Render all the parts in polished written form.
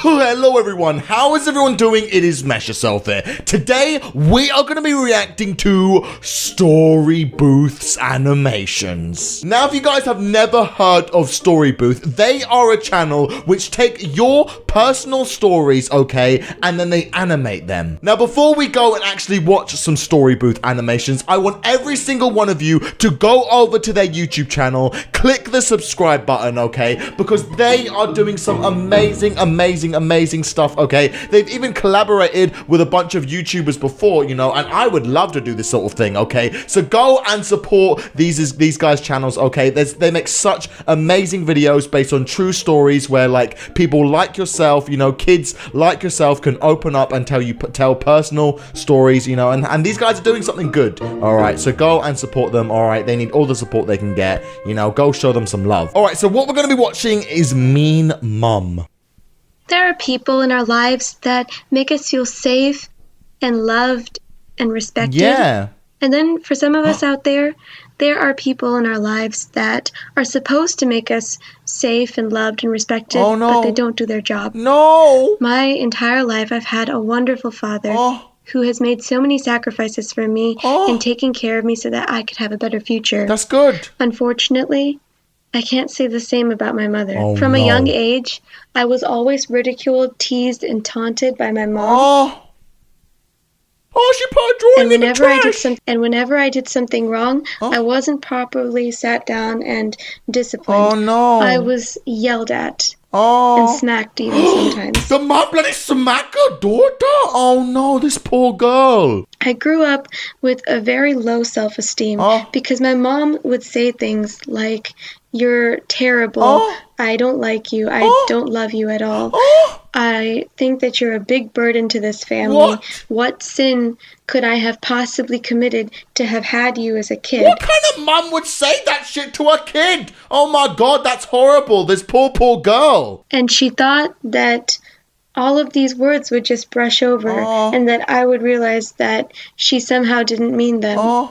Hello everyone, how is everyone doing? It is MessYourself here. Today, we are going to be reacting to Story Booth's animations. Now, if you guys have never heard of Story Booth, they are a channel which take your personal stories, okay, and then they animate them. Now, before we go and actually watch some Story Booth animations, I want every single one of you to go over to their YouTube channel, click the subscribe button, okay, because they are doing some amazing stuff, okay? They've even collaborated with a bunch of YouTubers before, you know, and I would love to do this sort of thing, okay? So go and support these guys' channels, okay? They make such amazing videos based on true stories where, like, people like yourself, you know, kids like yourself can open up and tell personal stories, you know, and these guys are doing something good, all right? So go and support them, all right? They need all the support they can get, you know, go show them some love. All right, so what we're going to be watching is Mean Mum. There are people in our lives that make us feel safe and loved and respected. Yeah. And then for some of us out there are people in our lives that are supposed to make us safe and loved and respected, oh, no. but they don't do their job. No. My entire life, I've had a wonderful father who has made so many sacrifices for me and taken care of me so that I could have a better future. That's good. Unfortunately, I can't say the same about my mother. From a young age, I was always ridiculed, teased, and taunted by my mom. She put a drawing in the trash. Whenever I did something wrong, I wasn't properly sat down and disciplined. Oh, no. I was yelled at and smacked even sometimes. The mom bloody smacked her daughter? Oh, no, this poor girl. I grew up with a very low self-esteem because my mom would say things like, "You're terrible. I don't like you. I don't love you at all. I think that you're a big burden to this family. What sin could I have possibly committed to have had you as a kid?" What kind of mom would say that shit to a kid? Oh my God, that's horrible. This poor girl. And she thought that all of these words would just brush over and that I would realize that she somehow didn't mean them.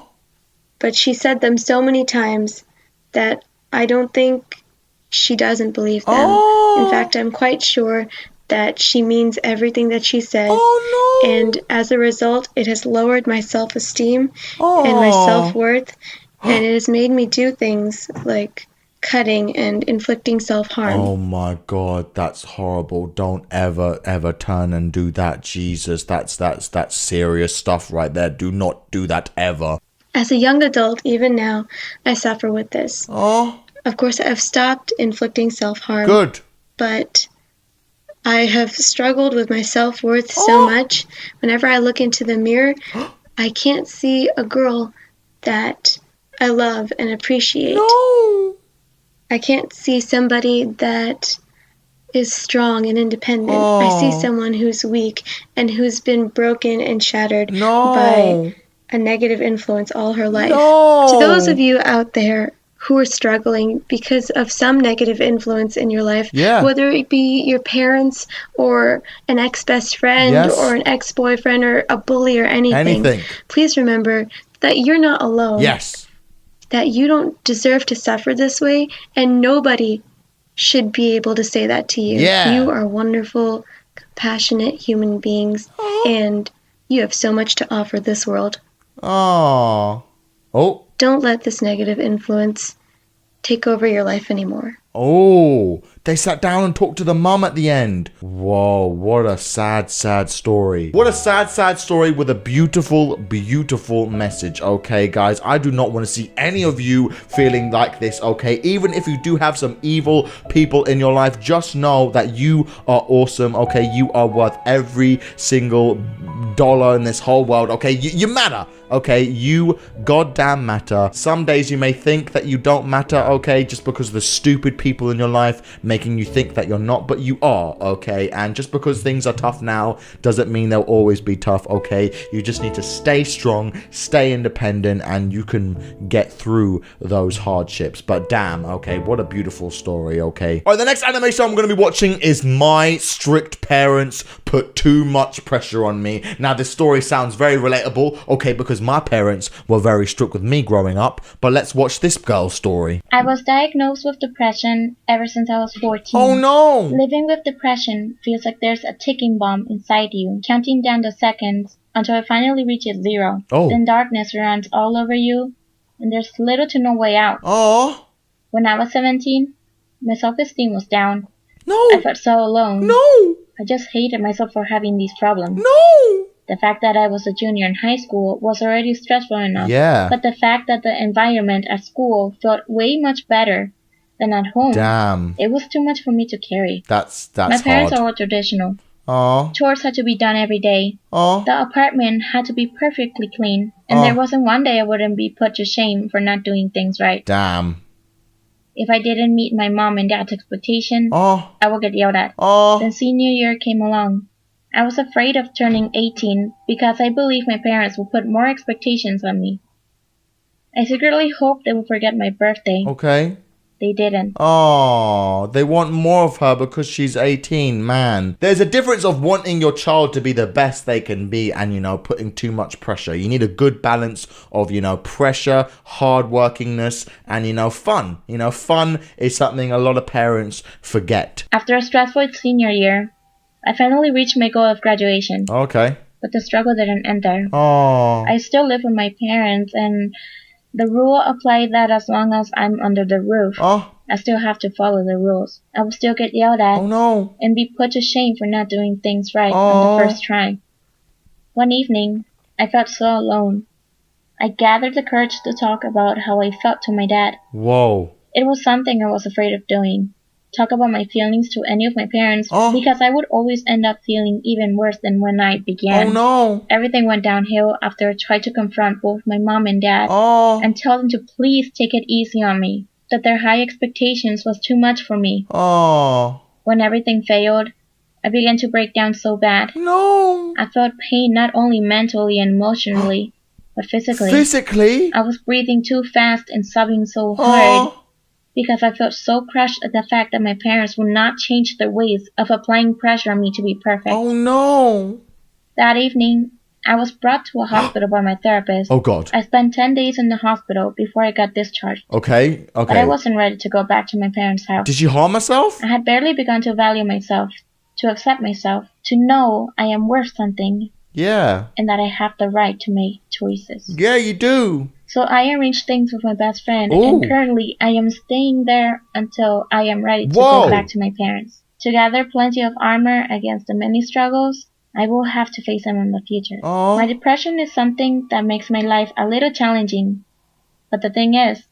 But she said them so many times that I don't think she doesn't believe them. In fact, I'm quite sure that she means everything that she says. And as a result, it has lowered my self-esteem and my self-worth, and it has made me do things like cutting and inflicting self-harm. Oh my God, that's horrible. Don't ever turn and do that. Jesus, that's serious stuff right there. Do not do that ever. As a young adult, even now, I suffer with this. Of course, I've stopped inflicting self-harm. Good. But I have struggled with my self-worth so much. Whenever I look into the mirror, I can't see a girl that I love and appreciate. No. I can't see somebody that is strong and independent. I see someone who's weak and who's been broken and shattered by a negative influence all her life. To those of you out there who are struggling because of some negative influence in your life, whether it be your parents or an ex-best friend or an ex-boyfriend or a bully or anything, please remember that you're not alone. That you don't deserve to suffer this way, and nobody should be able to say that to you. You are wonderful, compassionate human beings, and you have so much to offer this world. Don't let this negative influence take over your life anymore. They sat down and talked to the mum at the end. Whoa, what a sad story. What a sad story with a beautiful message, okay, guys? I do not want to see any of you feeling like this, okay? Even if you do have some evil people in your life, just know that you are awesome, okay? You are worth every single dollar in this whole world, okay? You matter, okay? You goddamn matter. Some days you may think that you don't matter, okay? Just because of the stupid people in your life making you think that you're not, but you are, okay? And just because things are tough now doesn't mean they'll always be tough, okay? You just need to stay strong, stay independent, and you can get through those hardships. But damn, okay, what a beautiful story, okay? All right, the next animation I'm going to be watching is My Strict Parents Put Too Much Pressure on Me. Now, this story sounds very relatable, okay, because my parents were very strict with me growing up, but let's watch this girl's story. I was diagnosed with depression depression ever since I was 14. Oh no! Living with depression feels like there's a ticking bomb inside you, counting down the seconds until it finally reaches 0. Oh. Then darkness runs all over you, and there's little to no way out. Oh. When I was 17, my self-esteem was down. No. I felt so alone. No. I just hated myself for having these problems. No. The fact that I was a junior in high school was already stressful enough. Yeah. But the fact that the environment at school felt way much better than at home. Damn. It was too much for me to carry. That's My parents hard. are all traditional. Oh. Chores had to be done every day. Oh. The apartment had to be perfectly clean. And there wasn't one day I wouldn't be put to shame for not doing things right. Damn. If I didn't meet my mom and dad's expectation, Oh. I would get yelled at. Oh. Then senior year came along. I was afraid of turning 18 because I believed my parents would put more expectations on me. I secretly hoped they would forget my birthday. Okay. They didn't. Oh, they want more of her because she's 18, man. There's a difference of wanting your child to be the best they can be and, putting too much pressure. You need a good balance of, pressure, hardworkingness, and, fun. Fun is something a lot of parents forget. After a stressful senior year, I finally reached my goal of graduation. Okay. But the struggle didn't end there. Oh. I still live with my parents, and the rule applied that as long as I'm under the roof, I still have to follow the rules. I will still get yelled at. Oh no. And be put to shame for not doing things right on the first try. One evening, I felt so alone. I gathered the courage to talk about how I felt to my dad. Whoa. It was something I was afraid of doing. Talk about my feelings to any of my parents because I would always end up feeling even worse than when I began. Oh no. Everything went downhill after I tried to confront both my mom and dad and tell them to please take it easy on me, that their high expectations was too much for me. When everything failed, I began to break down so bad. No. I felt pain not only mentally and emotionally, but physically. Physically? I was breathing too fast and sobbing so hard. Because I felt so crushed at the fact that my parents would not change their ways of applying pressure on me to be perfect. Oh no. That evening, I was brought to a hospital by my therapist. Oh God. I spent 10 days in the hospital before I got discharged. Okay. But I wasn't ready to go back to my parents' house. Did you harm herself? I had barely begun to value myself, to accept myself, to know I am worth something. Yeah. And that I have the right to make choices. Yeah, you do. So I arranged things with my best friend, Ooh. and currently I am staying there until I am ready to go back to my parents. To gather plenty of armor against the many struggles I will have to face them in the future. My depression is something that makes my life a little challenging. But the thing is,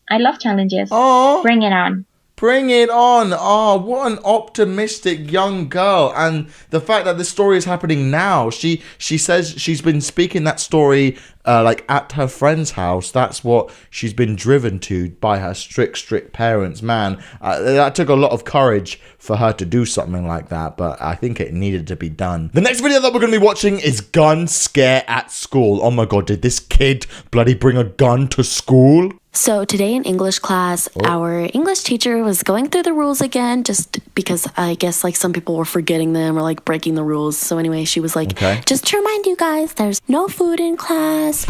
I love challenges. Bring it on. Bring it on. Oh, what an optimistic young girl. And the fact that this story is happening now. She says she's been speaking that story at her friend's house. That's what she's been driven to by her strict parents. Man, that took a lot of courage for her to do something like that, but I think it needed to be done. The next video that we're going to be watching is gun scare at school. Oh my God, did this kid bloody bring a gun to school? So today in English class, our English teacher was going through the rules again, just because I guess some people were forgetting them or breaking the rules. So anyway, she was like, just to remind you guys, there's no food in class,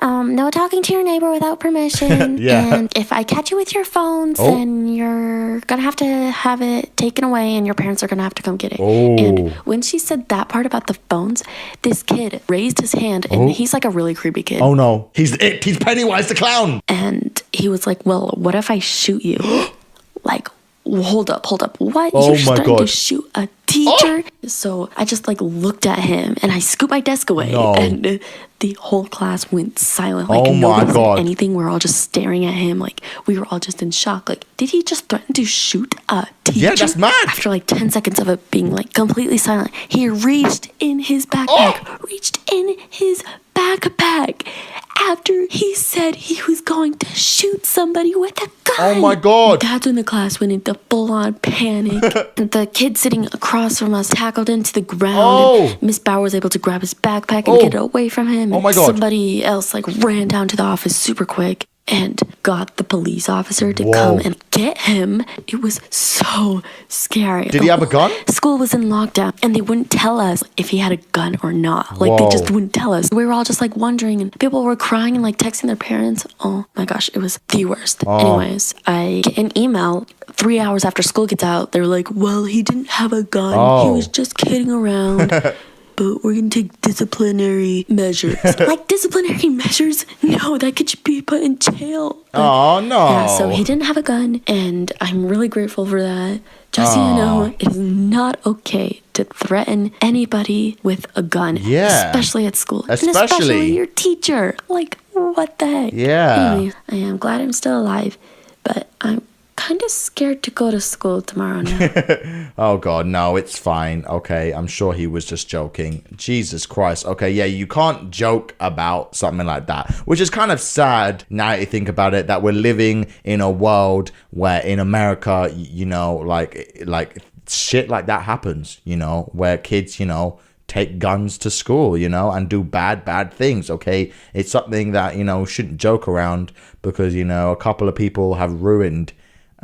no talking to your neighbor without permission. And if I catch you with your phones, then you're going to have it taken away and your parents are going to have to come get it. And when she said that part about the phones, this kid raised his hand and he's a really creepy kid. Oh no, he's Pennywise the clown. And he was like, well, what if I shoot you? Hold up. What? Oh You're my starting God. to shoot a teacher? So I just looked at him and I scooped my desk away. No. And the whole class went silent. Oh my nobody God. said anything. We're all just staring at him. We were all just in shock. Did he just threaten to shoot a teacher? Yeah, that's mad. After 10 seconds of it being completely silent, he reached in his backpack. After he said he was going to shoot somebody with a gun. Oh my God. That's when the class went into full-on panic. The kid sitting across from us tackled into the ground. Miss Bauer was able to grab his backpack and get it away from him. Oh my God. Somebody else ran down to the office super quick. and got the police officer to come and get him. It was so scary. Did he have a gun? School was in lockdown, and they wouldn't tell us if he had a gun or not. Like, they just wouldn't tell us. We were all just, like, wondering, and people were crying and, like, texting their parents. Oh, my gosh, it was the worst. Anyways, I get an email 3 hours after school gets out. They were like, well, he didn't have a gun. He was just kidding around. But we're going to take disciplinary measures. Like, disciplinary measures? No, that could be put in jail. Oh, no. Yeah, so he didn't have a gun, and I'm really grateful for that. Just so you know, it is not okay to threaten anybody with a gun. Yeah. Especially at school. And Especially especially your teacher. Like, what the heck? Yeah. Anyway, I am glad I'm still alive, but I'm kind of scared to go to school tomorrow now. Oh god, no, it's fine. Okay, I'm sure he was just joking. Jesus Christ. Okay, yeah, you can't joke about something like that, which is kind of sad now that you think about it, that we're living in a world where in America, you know, like shit like that happens, you know, where kids, you know, take guns to school, you know, and do bad things. Okay, it's something that, you know, shouldn't joke around, because, you know, a couple of people have ruined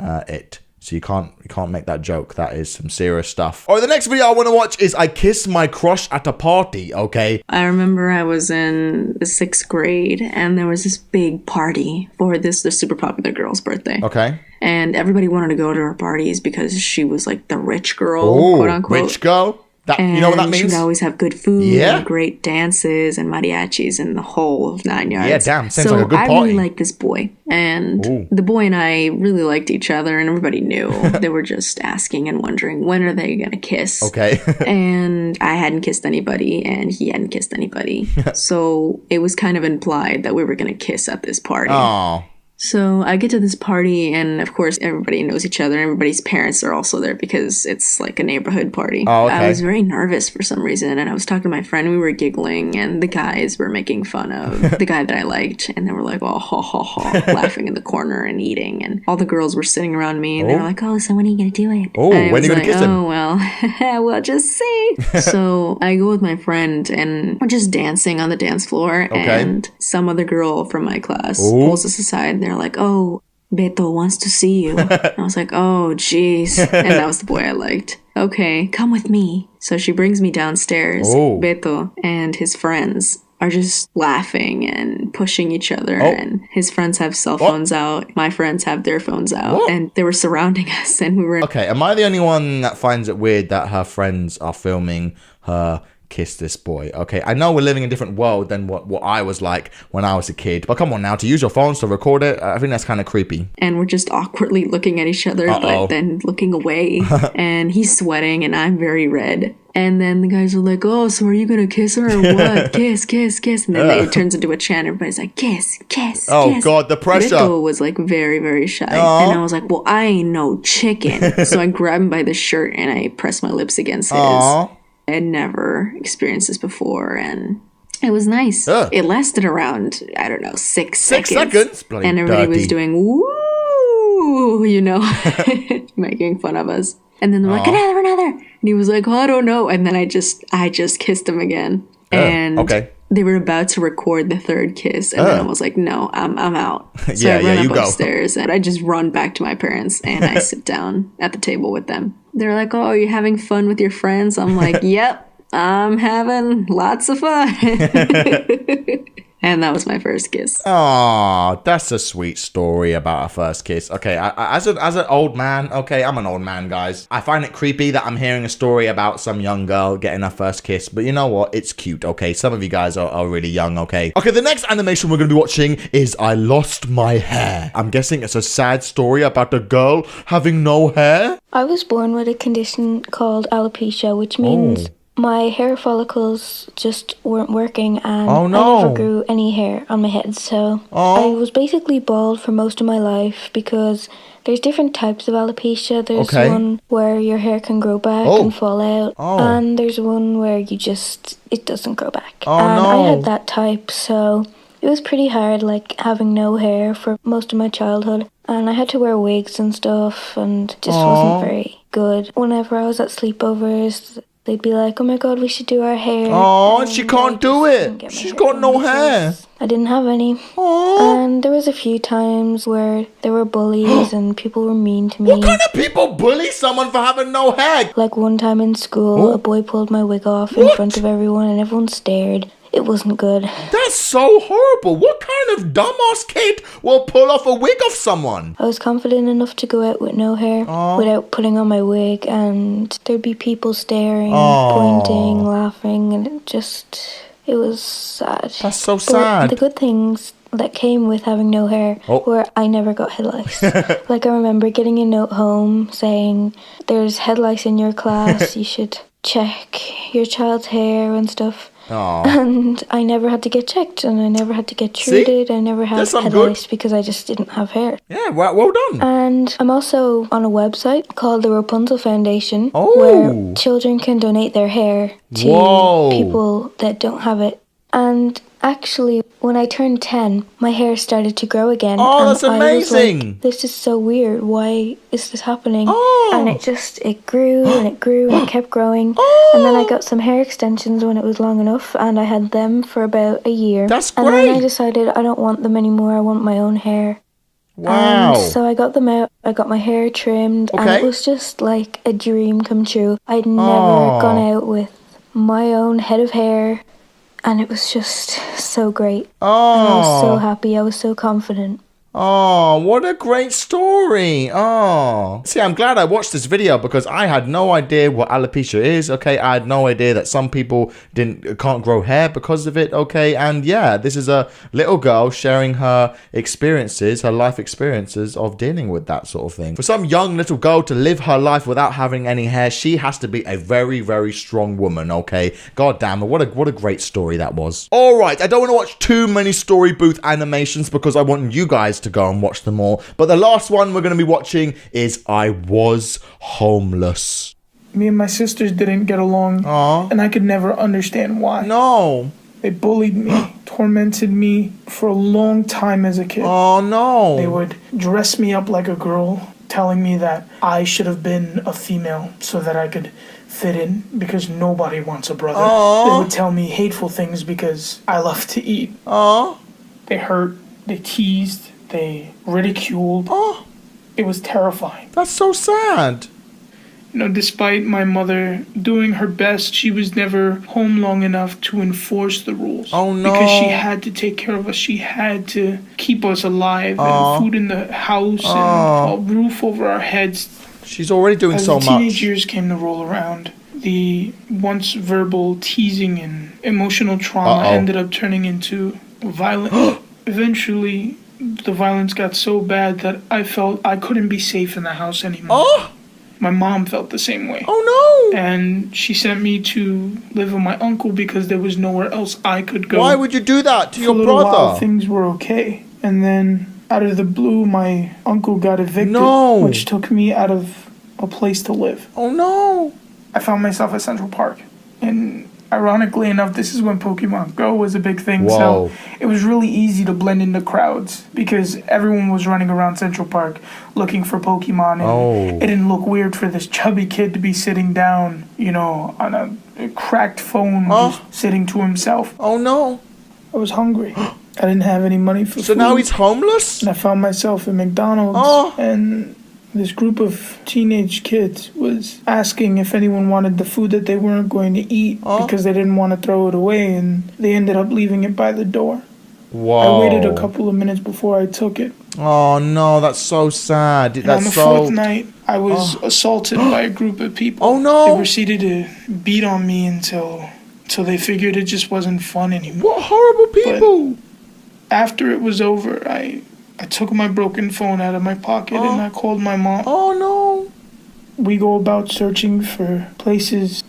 it. So you can't make that joke. That is some serious stuff. Alright, the next video I want to watch is I kissed my crush at a party. Okay. I remember I was in the 6th grade and there was this big party for this super popular girl's birthday. Okay. And everybody wanted to go to her parties because she was like the rich girl, quote unquote. Rich girl? And you know what that means? She would always have good food, and great dances, and mariachis, and the whole 9 yards. Yeah, damn. Sounds like a good party. I really liked this boy. And the boy and I really liked each other, and everybody knew. They were just asking and wondering, when are they going to kiss? Okay. And I hadn't kissed anybody, and he hadn't kissed anybody. So it was kind of implied that we were going to kiss at this party. Oh. So I get to this party, and of course everybody knows each other. Everybody's parents are also there because it's like a neighborhood party. Oh, okay. I was very nervous for some reason, and I was talking to my friend. We were giggling, and the guys were making fun of the guy that I liked, and they were like, oh, ha, ha, ha, laughing in the corner and eating. And all the girls were sitting around me, and they were like, oh, so when are you going to do it? Oh, when are you going to kiss him? Oh, well, we'll just see. So I go with my friend, and we're just dancing on the dance floor, and some other girl from my class pulls us aside. They're like, oh, Beto wants to see you. I was like, oh, jeez. And that was the boy I liked. Okay, come with me. So she brings me downstairs. Beto and his friends are just laughing and pushing each other. And his friends have cell phones out. My friends have their phones out. And they were surrounding us, and we were... Okay, am I the only one that finds it weird that her friends are filming her kiss this boy? Okay, I know we're living in a different world than what I was like when I was a kid, but come on now, to use your phones to record it, I think that's kind of creepy. And we're just awkwardly looking at each other, but then looking away. And he's sweating, and I'm very red. And then the guys are like, oh, so are you gonna kiss her or what? Kiss, kiss, kiss. And then it turns into a chant. Everybody's like, kiss, kiss, oh, kiss. God, the pressure. Beto was like very, very shy. And I was like, well, I ain't no chicken. So I grabbed him by the shirt and I pressed my lips against his. I had never experienced this before, and it was nice. It lasted around, I don't know, 6 seconds. 6 seconds? Bloody and everybody dirty. was doing, woo, you know, making fun of us. And then they're like, another. And he was like, oh, I don't know. And then I just kissed him again. And they were about to record the third kiss. And then I was like, no, I'm out. So I run up upstairs and I just run back to my parents and I sit down at the table with them. They're like, oh, are you having fun with your friends? I'm like, yep, I'm having lots of fun. And that was my first kiss. Oh, that's a sweet story about a first kiss. Okay, as an old man, okay, I'm an old man, guys. I find it creepy that I'm hearing a story about some young girl getting her first kiss, but you know what? It's cute, okay? Some of you guys are really young, okay? Okay, the next animation we're going to be watching is I Lost My Hair. I'm guessing it's a sad story about a girl having no hair? I was born with a condition called alopecia, which means... my hair follicles just weren't working, and I never grew any hair on my head. So I was basically bald for most of my life because there's different types of alopecia. There's one where your hair can grow back and fall out, and there's one where it doesn't grow back. I had that type, so it was pretty hard, like having no hair for most of my childhood. And I had to wear wigs and stuff, and it just wasn't very good. Whenever I was at sleepovers, they'd be like, oh my god, we should do our hair. Oh, she can't do it. She's got no hair. I didn't have any. Oh. And there was a few times where there were bullies and people were mean to me. What kind of people bully someone for having no hair? Like one time in school, a boy pulled my wig off in front of everyone and everyone stared. It wasn't good. That's so horrible. What kind of dumbass kid will pull off a wig off someone? I was confident enough to go out with no hair without putting on my wig, and there'd be people staring, pointing, laughing, and it was sad. That's so sad. But the good things that came with having no hair were I never got head lice. Like I remember getting a note home saying, there's head lice in your class, you should check your child's hair and stuff. Aww. And I never had to get checked, and I never had to get treated. See? I never had head lice because I just didn't have hair. Yeah, well done. And I'm also on a website called the Rapunzel Foundation, Oh. where children can donate their hair to people that don't have it. And actually, when I turned 10, my hair started to grow again. Oh, and that's amazing. I was like, this is so weird. Why is this happening? Oh. And it grew and it grew and it kept growing. Oh. And then I got some hair extensions when it was long enough, and I had them for about a year. That's And then I great. decided I don't want them anymore. I want my own hair. Wow. And so I got them out. I got my hair trimmed, and it was just like a dream come true. I'd never gone out with my own head of hair. And it was just so great. And I was so happy. I was so confident. Oh, what a great story. Oh. See, I'm glad I watched this video because I had no idea what alopecia is, okay? I had no idea that some people can't grow hair because of it, okay? And yeah, this is a little girl sharing her experiences, her life experiences of dealing with that sort of thing. For some young little girl to live her life without having any hair, she has to be a very, very strong woman, okay? God damn it, what a great story that was. All right, I don't want to watch too many story booth animations because I want you guys to go and watch them all. But the last one we're going to be watching is I Was Homeless. Me and my sisters didn't get along, and I could never understand why. No. They bullied me, tormented me for a long time as a kid. Oh, no. They would dress me up like a girl, telling me that I should have been a female so that I could fit in because nobody wants a brother. They would tell me hateful things because I love to eat. They hurt, they teased, they ridiculed. It was terrifying. That's so sad. You know, despite my mother doing her best, she was never home long enough to enforce the rules. Oh, no. Because she had to take care of us. She had to keep us alive and food in the house and a roof over our heads. She's already doing so much. As the teenage years came to roll around, the once verbal teasing and emotional trauma ended up turning into violent. Eventually, the violence got so bad that I felt I couldn't be safe in the house anymore. My mom felt the same way. Oh, no. And she sent me to live with my uncle because there was nowhere else I could go. Why would you do that to your brother? For a little while, things were okay. And then, out of the blue, my uncle got evicted, which took me out of a place to live. Oh, no. I found myself at Central Park. And ironically enough, this is when Pokemon Go was a big thing. So it was really easy to blend into crowds because everyone was running around Central Park looking for Pokemon. And it didn't look weird for this chubby kid to be sitting down, you know, on a cracked phone, just sitting to himself. Oh, no. I was hungry. I didn't have any money for food. So now he's homeless? And I found myself at McDonald's. And this group of teenage kids was asking if anyone wanted the food that they weren't going to eat because they didn't want to throw it away, and they ended up leaving it by the door. Whoa. I waited a couple of minutes before I took it. Oh, no, that's so sad. And on the fourth night, I was assaulted by a group of people. Oh, no. They proceeded to beat on me until they figured it just wasn't fun anymore. What horrible people. But after it was over, I took my broken phone out of my pocket and I called my mom. Oh, no. We go about searching for places,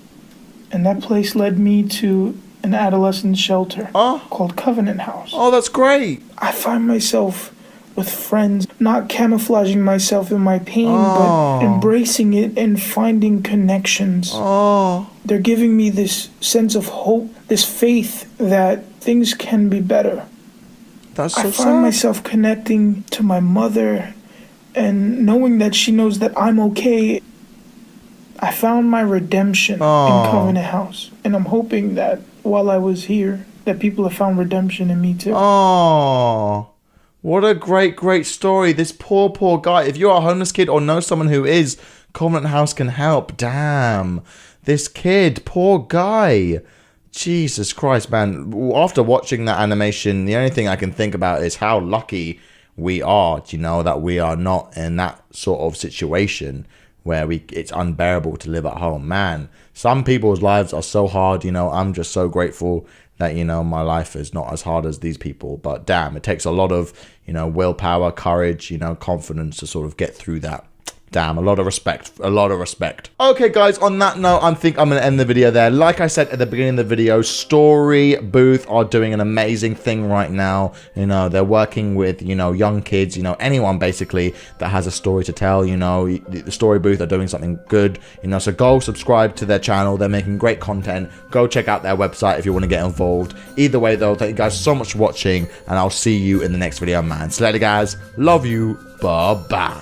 and that place led me to an adolescent shelter called Covenant House. Oh, that's great. I find myself with friends, not camouflaging myself in my pain, but embracing it and finding connections. They're giving me this sense of hope, this faith that things can be better. That's so I sad. find myself connecting to my mother and knowing that she knows that I'm okay. I found my redemption in Covenant House. And I'm hoping that while I was here, that people have found redemption in me too. Oh, what a great story. This poor guy. If you're a homeless kid or know someone who is, Covenant House can help. Damn. This kid, poor guy. Jesus Christ, man. After watching that animation, the only thing I can think about is how lucky we are, that we are not in that sort of situation where it's unbearable to live at home. Man, some people's lives are so hard, I'm just so grateful that, my life is not as hard as these people. But damn, it takes a lot of, willpower, courage, confidence to sort of get through that. Damn, a lot of respect. Okay, guys, on that note, I think I'm going to end the video there. Like I said at the beginning of the video, Story Booth are doing an amazing thing right now. They're working with, young kids, anyone basically that has a story to tell, the Story Booth are doing something good, so go subscribe to their channel. They're making great content. Go check out their website if you want to get involved. Either way, though, thank you guys so much for watching, and I'll see you in the next video, man. So later, guys. Love you. Bye-bye.